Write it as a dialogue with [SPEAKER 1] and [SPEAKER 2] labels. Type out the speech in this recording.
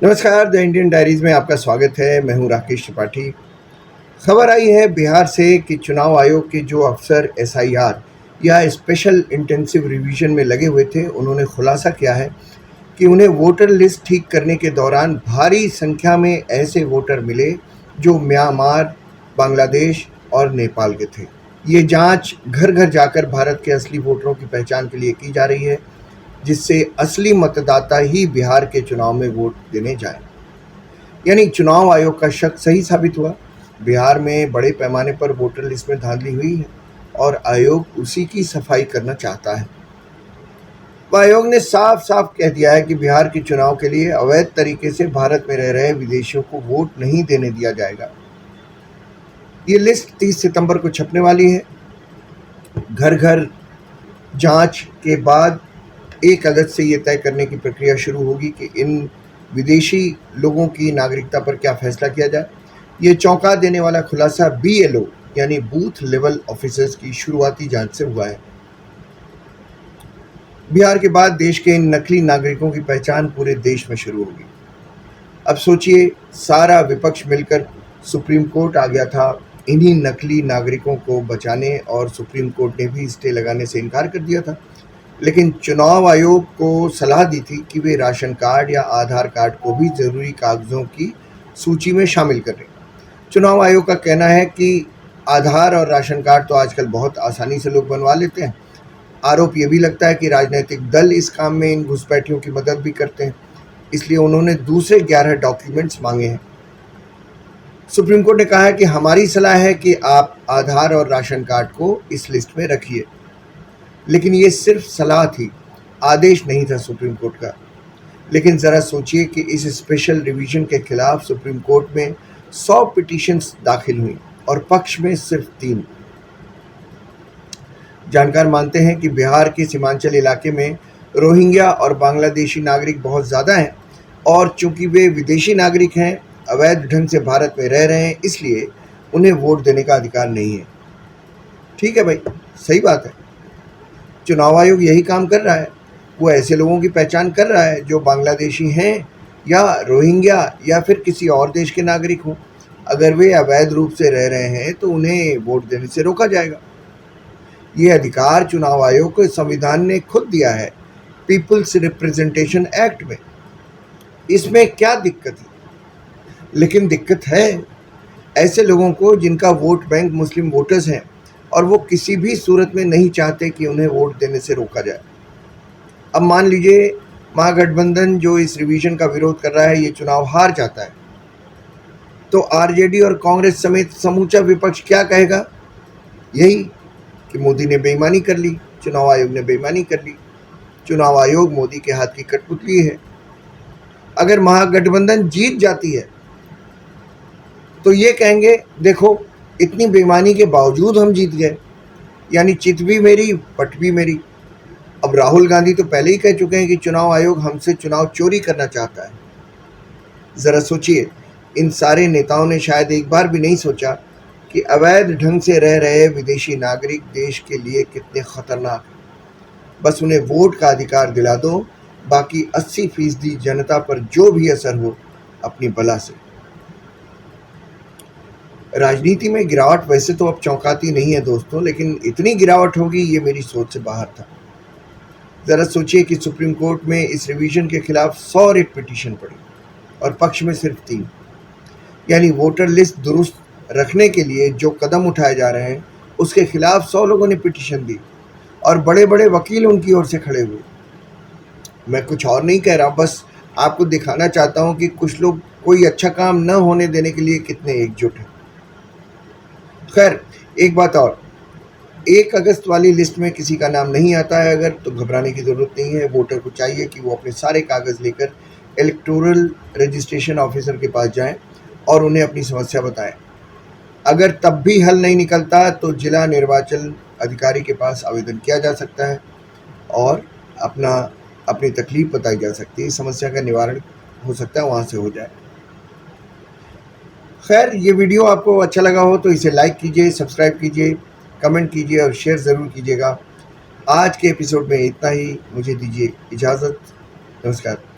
[SPEAKER 1] नमस्कार, the Indian diaries में आपका स्वागत है। मैं हूं राकेश त्रिपाठी। खबर आई है बिहार से कि चुनाव आयोग के जो अफसर एसआईआर या स्पेशल इंटेंसिव रिवीजन में लगे हुए थे, उन्होंने खुलासा किया है कि उन्हें वोटर लिस्ट ठीक करने के दौरान भारी संख्या में ऐसे वोटर मिले जो म्यांमार, बांग्लादेश और नेपाल के थे। ये जांच घर घर जाकर भारत के असली वोटरों की पहचान के लिए की जा रही है, जिससे असली मतदाता ही बिहार के चुनाव में वोट देने जाएं। यानी चुनाव आयोग का शक सही साबित हुआ। बिहार में बड़े पैमाने पर वोटर लिस्ट में धांधली हुई है और आयोग उसी की सफाई करना चाहता है। आयोग ने साफ साफ कह दिया है कि बिहार के चुनाव के लिए अवैध तरीके से भारत में रह रहे विदेशियों को वोट नहीं देने दिया जाएगा। ये लिस्ट 30 सितंबर को छपने वाली है। घर घर जांच के बाद 1 अगस्त से ये तय करने की प्रक्रिया शुरू होगी कि इन विदेशी लोगों की नागरिकता पर क्या फैसला किया जाए। ये चौंका देने वाला खुलासा बीएलओ यानी बूथ लेवल ऑफिसर्स की शुरुआती जांच से हुआ है। बिहार के बाद देश के इन नकली नागरिकों की पहचान पूरे देश में शुरू होगी। अब सोचिए, सारा विपक्ष मिलकर सुप्रीम कोर्ट आ गया था इन्हीं नकली नागरिकों को बचाने, और सुप्रीम कोर्ट ने भी स्टे लगाने से इनकार कर दिया था। लेकिन चुनाव आयोग को सलाह दी थी कि वे राशन कार्ड या आधार कार्ड को भी ज़रूरी कागज़ों की सूची में शामिल करें। चुनाव आयोग का कहना है कि आधार और राशन कार्ड तो आजकल बहुत आसानी से लोग बनवा लेते हैं। आरोप ये भी लगता है कि राजनीतिक दल इस काम में इन घुसपैठियों की मदद भी करते हैं, इसलिए उन्होंने दूसरे 11 डॉक्यूमेंट्स मांगे हैं। सुप्रीम कोर्ट ने कहा है कि हमारी सलाह है कि आप आधार और राशन कार्ड को इस लिस्ट में रखिए, लेकिन ये सिर्फ सलाह थी, आदेश नहीं था सुप्रीम कोर्ट का। लेकिन ज़रा सोचिए कि इस स्पेशल रिवीजन के खिलाफ सुप्रीम कोर्ट में 100 पिटीशंस दाखिल हुई और पक्ष में सिर्फ 3। जानकार मानते हैं कि बिहार के सीमांचल इलाके में रोहिंग्या और बांग्लादेशी नागरिक बहुत ज़्यादा हैं, और चूंकि वे विदेशी नागरिक हैं, अवैध ढंग से भारत में रह रहे हैं, इसलिए उन्हें वोट देने का अधिकार नहीं है। ठीक है भाई, सही बात है। चुनाव आयोग यही काम कर रहा है। वो ऐसे लोगों की पहचान कर रहा है जो बांग्लादेशी हैं या रोहिंग्या या फिर किसी और देश के नागरिक हों। अगर वे अवैध रूप से रह रहे हैं तो उन्हें वोट देने से रोका जाएगा। ये अधिकार चुनाव आयोग को संविधान ने खुद दिया है, पीपल्स रिप्रेजेंटेशन एक्ट में। इसमें क्या दिक्कत है? लेकिन दिक्कत है ऐसे लोगों को जिनका वोट बैंक मुस्लिम वोटर्स हैं और वो किसी भी सूरत में नहीं चाहते कि उन्हें वोट देने से रोका जाए। अब मान लीजिए महागठबंधन जो इस रिवीजन का विरोध कर रहा है, ये चुनाव हार जाता है, तो आरजेडी और कांग्रेस समेत समूचा विपक्ष क्या कहेगा? यही कि मोदी ने बेईमानी कर ली, चुनाव आयोग ने बेईमानी कर ली, चुनाव आयोग मोदी के हाथ की कठपुतली है। अगर महागठबंधन जीत जाती है तो ये कहेंगे, देखो इतनी बेईमानी के बावजूद हम जीत गए, यानी चित भी मेरी पट भी मेरी। अब राहुल गांधी तो पहले ही कह चुके हैं कि चुनाव आयोग हमसे चुनाव चोरी करना चाहता है। ज़रा सोचिए, इन सारे नेताओं ने शायद एक बार भी नहीं सोचा कि अवैध ढंग से रह रहे विदेशी नागरिक देश के लिए कितने खतरनाक हैं। बस उन्हें वोट का अधिकार दिला दो, बाकी 80% जनता पर जो भी असर हो अपनी बला से। राजनीति में गिरावट वैसे तो अब चौंकाती नहीं है दोस्तों, लेकिन इतनी गिरावट होगी ये मेरी सोच से बाहर था। ज़रा सोचिए कि सुप्रीम कोर्ट में इस रिवीजन के खिलाफ 100 रिट पिटीशन पड़ी और पक्ष में सिर्फ 3। यानी वोटर लिस्ट दुरुस्त रखने के लिए जो कदम उठाए जा रहे हैं उसके खिलाफ 100 लोगों ने पिटीशन दी और बड़े बड़े वकील उनकी ओर से खड़े हुए। मैं कुछ और नहीं कह रहा, बस आपको दिखाना चाहता हूँ कि कुछ लोग कोई अच्छा काम न होने देने के लिए कितने एकजुट हैं। खैर, एक बात और, 1 अगस्त वाली लिस्ट में किसी का नाम नहीं आता है अगर, तो घबराने की ज़रूरत नहीं है। वोटर को चाहिए कि वो अपने सारे कागज़ लेकर इलेक्टोरल रजिस्ट्रेशन ऑफिसर के पास जाएं और उन्हें अपनी समस्या बताएं। अगर तब भी हल नहीं निकलता तो जिला निर्वाचन अधिकारी के पास आवेदन किया जा सकता है और अपनी तकलीफ बताई जा सकती है। समस्या का निवारण हो सकता है वहाँ से हो जाए। खैर, ये वीडियो आपको अच्छा लगा हो तो इसे लाइक कीजिए, सब्सक्राइब कीजिए, कमेंट कीजिए और शेयर ज़रूर कीजिएगा। आज के एपिसोड में इतना ही। मुझे दीजिए इजाज़त। नमस्कार।